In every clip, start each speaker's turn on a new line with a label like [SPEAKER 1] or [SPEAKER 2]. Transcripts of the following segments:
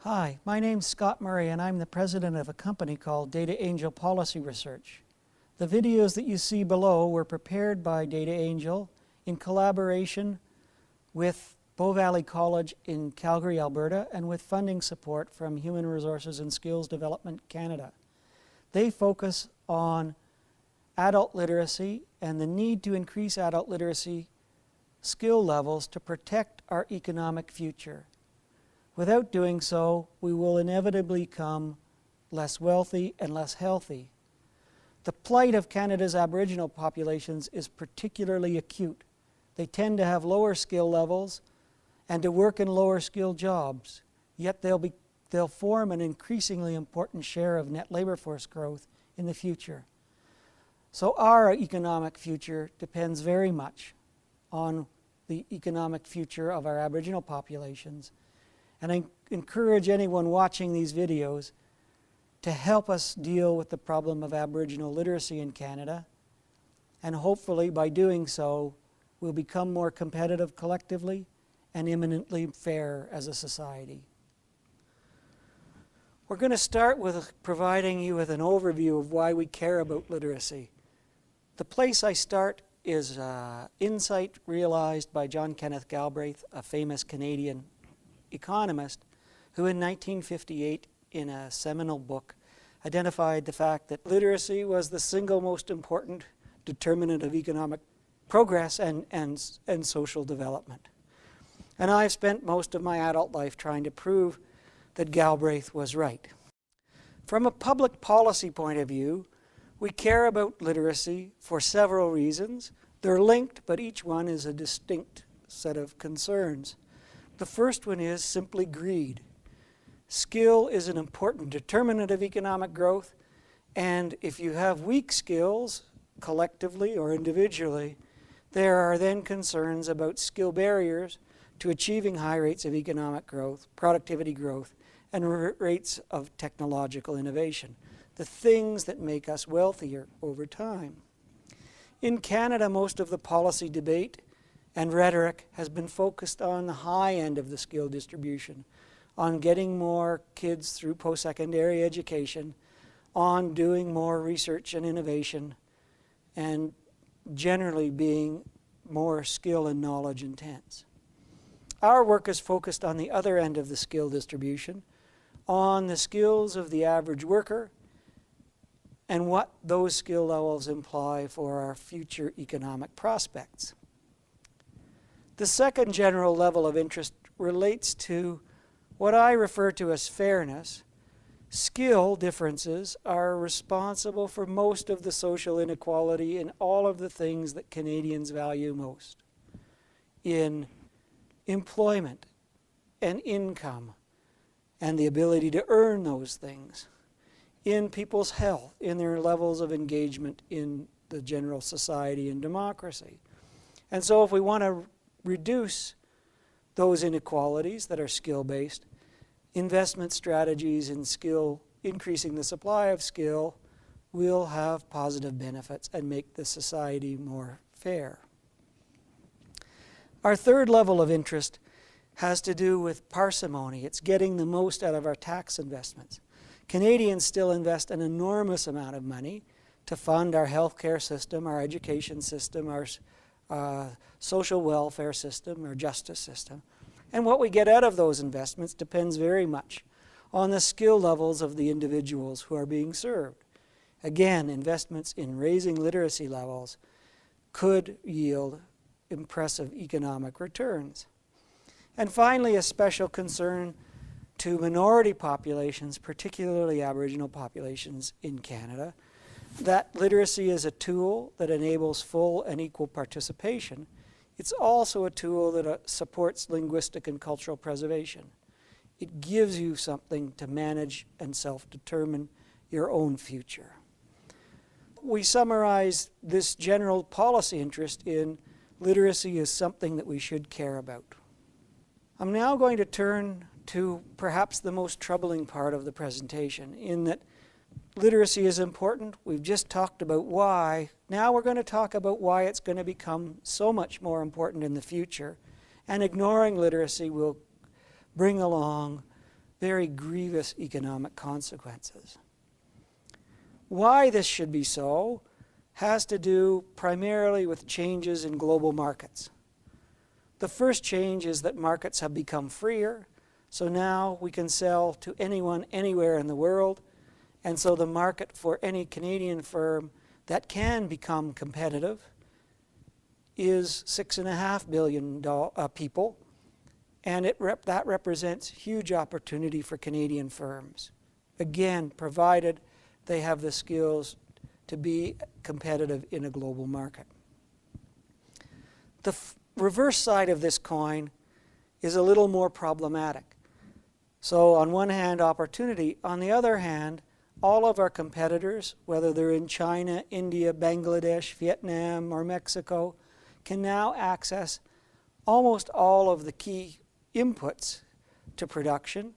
[SPEAKER 1] Hi, my name's Scott Murray and I'm the president of a company called Data Angel Policy Research. The videos that you see below were prepared by Data Angel in collaboration with Bow Valley College in Calgary, Alberta, and with funding support from Human Resources and Skills Development Canada. They focus on adult literacy and the need to increase adult literacy skill levels to protect our economic future. Without doing so, we will inevitably become less wealthy and less healthy. The plight of Canada's Aboriginal populations is particularly acute. They tend to have lower skill levels and to work in lower skilled jobs, yet they'll form an increasingly important share of net labor force growth in the future. So our economic future depends very much on the economic future of our Aboriginal populations. And I encourage anyone watching these videos to help us deal with the problem of Aboriginal literacy in Canada. And hopefully by doing so, we'll become more competitive collectively and eminently fair as a society. We're going to start with providing you with an overview of why we care about literacy. The place I start is insight realized by John Kenneth Galbraith, a famous Canadian economist, who in 1958, in a seminal book, identified the fact that literacy was the single most important determinant of economic progress and social development. And I've spent most of my adult life trying to prove that Galbraith was right. From a public policy point of view, we care about literacy for several reasons. They're linked, but each one is a distinct set of concerns. The first one is simply greed. Skill is an important determinant of economic growth, and if you have weak skills, collectively or individually, there are then concerns about skill barriers to achieving high rates of economic growth, productivity growth, and rates of technological innovation, the things that make us wealthier over time. In Canada, most of the policy debate and rhetoric has been focused on the high end of the skill distribution, on getting more kids through post-secondary education, on doing more research and innovation, and generally being more skill and knowledge intense. Our work is focused on the other end of the skill distribution, on the skills of the average worker and what those skill levels imply for our future economic prospects. The second general level of interest relates to what I refer to as fairness. Skill differences are responsible for most of the social inequality in all of the things that Canadians value most. In employment and income and the ability to earn those things. In people's health, in their levels of engagement in the general society and democracy. And so if we want to reduce those inequalities that are skill-based, investment strategies in skill, increasing the supply of skill, will have positive benefits and make the society more fair. Our third level of interest has to do with parsimony. It's getting the most out of our tax investments. Canadians still invest an enormous amount of money to fund our healthcare system, our education system, our social welfare system, our justice system. And what we get out of those investments depends very much on the skill levels of the individuals who are being served. Again, investments in raising literacy levels could yield impressive economic returns. And finally, a special concern to minority populations, particularly Aboriginal populations in Canada, that literacy is a tool that enables full and equal participation. It's also a tool that supports linguistic and cultural preservation. It gives you something to manage and self-determine your own future. We summarize this general policy interest in literacy as something that we should care about. I'm now going to turn to perhaps the most troubling part of the presentation, in that literacy is important. We've just talked about why. Now we're going to talk about why it's going to become so much more important in the future. And ignoring literacy will bring along very grievous economic consequences. Why this should be so has to do primarily with changes in global markets. The first change is that markets have become freer, so now we can sell to anyone, anywhere in the world, and so the market for any Canadian firm that can become competitive is 6.5 billion people, and that represents huge opportunity for Canadian firms. Again, provided they have the skills to be competitive in a global market. The reverse side of this coin is a little more problematic. So on one hand, opportunity. On the other hand, all of our competitors, whether they're in China, India, Bangladesh, Vietnam, or Mexico, can now access almost all of the key inputs to production,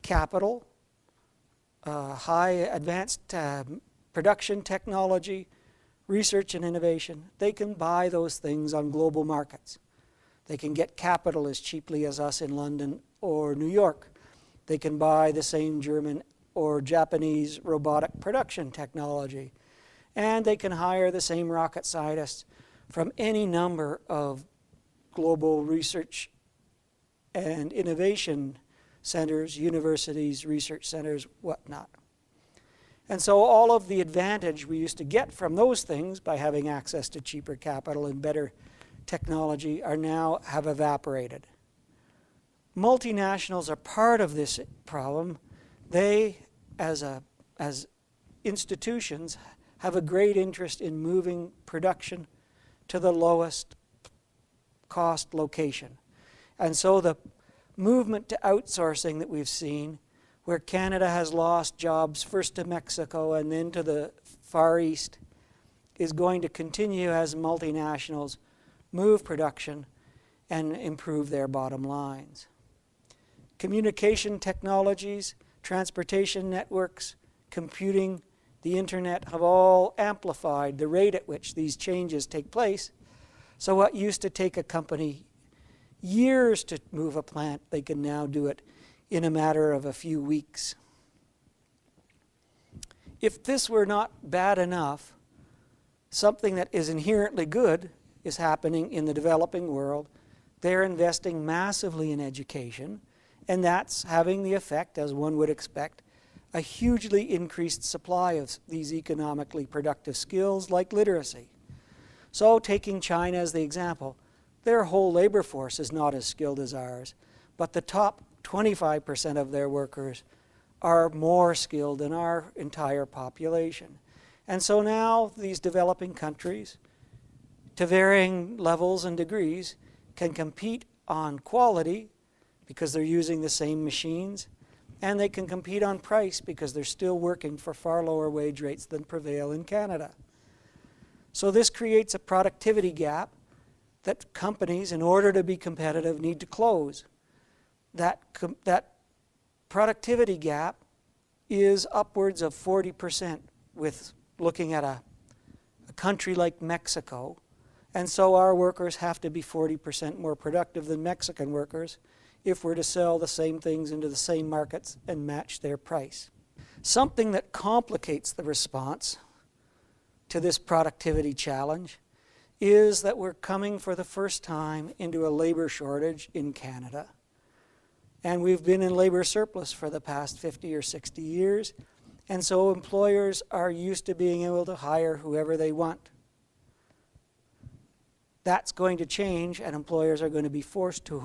[SPEAKER 1] capital, high advanced production technology, research and innovation. They can buy those things on global markets. They can get capital as cheaply as us in London or New York. They can buy the same German or Japanese robotic production technology. And they can hire the same rocket scientists from any number of global research and innovation centers, universities, research centers, whatnot. And so all of the advantage we used to get from those things by having access to cheaper capital and better technology have evaporated. Multinationals are part of this problem. They, as institutions, have a great interest in moving production to the lowest cost location. And so the movement to outsourcing that we've seen, where Canada has lost jobs first to Mexico and then to the Far East, is going to continue as multinationals move production and improve their bottom lines. Communication technologies, transportation networks, computing, the internet have all amplified the rate at which these changes take place. So what used to take a company years to move a plant, they can now do it in a matter of a few weeks. If this were not bad enough, something that is inherently good is happening in the developing world. They're investing massively in education, and that's having the effect, as one would expect, a hugely increased supply of these economically productive skills like literacy. So taking China as the example, their whole labor force is not as skilled as ours, but the top 25% of their workers are more skilled than our entire population. And so now these developing countries, to varying levels and degrees, can compete on quality because they're using the same machines, and they can compete on price because they're still working for far lower wage rates than prevail in Canada. So this creates a productivity gap that companies, in order to be competitive, need to close. That productivity gap is upwards of 40% with looking at a country like Mexico. And so our workers have to be 40% more productive than Mexican workers if we're to sell the same things into the same markets and match their price. Something that complicates the response to this productivity challenge is that we're coming for the first time into a labor shortage in Canada. And we've been in labor surplus for the past 50 or 60 years. And so employers are used to being able to hire whoever they want. That's going to change, and employers are going to be forced to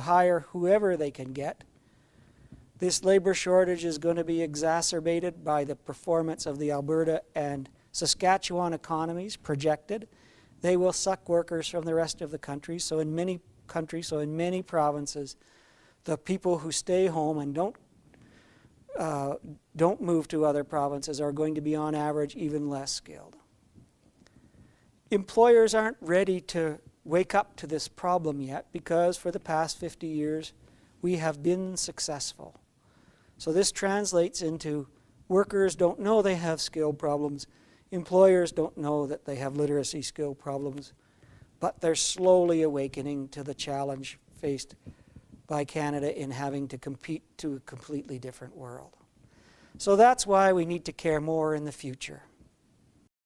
[SPEAKER 1] hire whoever they can get. This labor shortage is going to be exacerbated by the performance of the Alberta and Saskatchewan economies projected. They will suck workers from the rest of the country. So in many provinces, the people who stay home and don't move to other provinces are going to be on average even less skilled. Employers aren't ready to wake up to this problem yet because for the past 50 years we have been successful. So this translates into workers don't know they have skill problems, employers don't know that they have literacy skill problems, but they're slowly awakening to the challenge faced by Canada in having to compete to a completely different world. So that's why we need to care more in the future.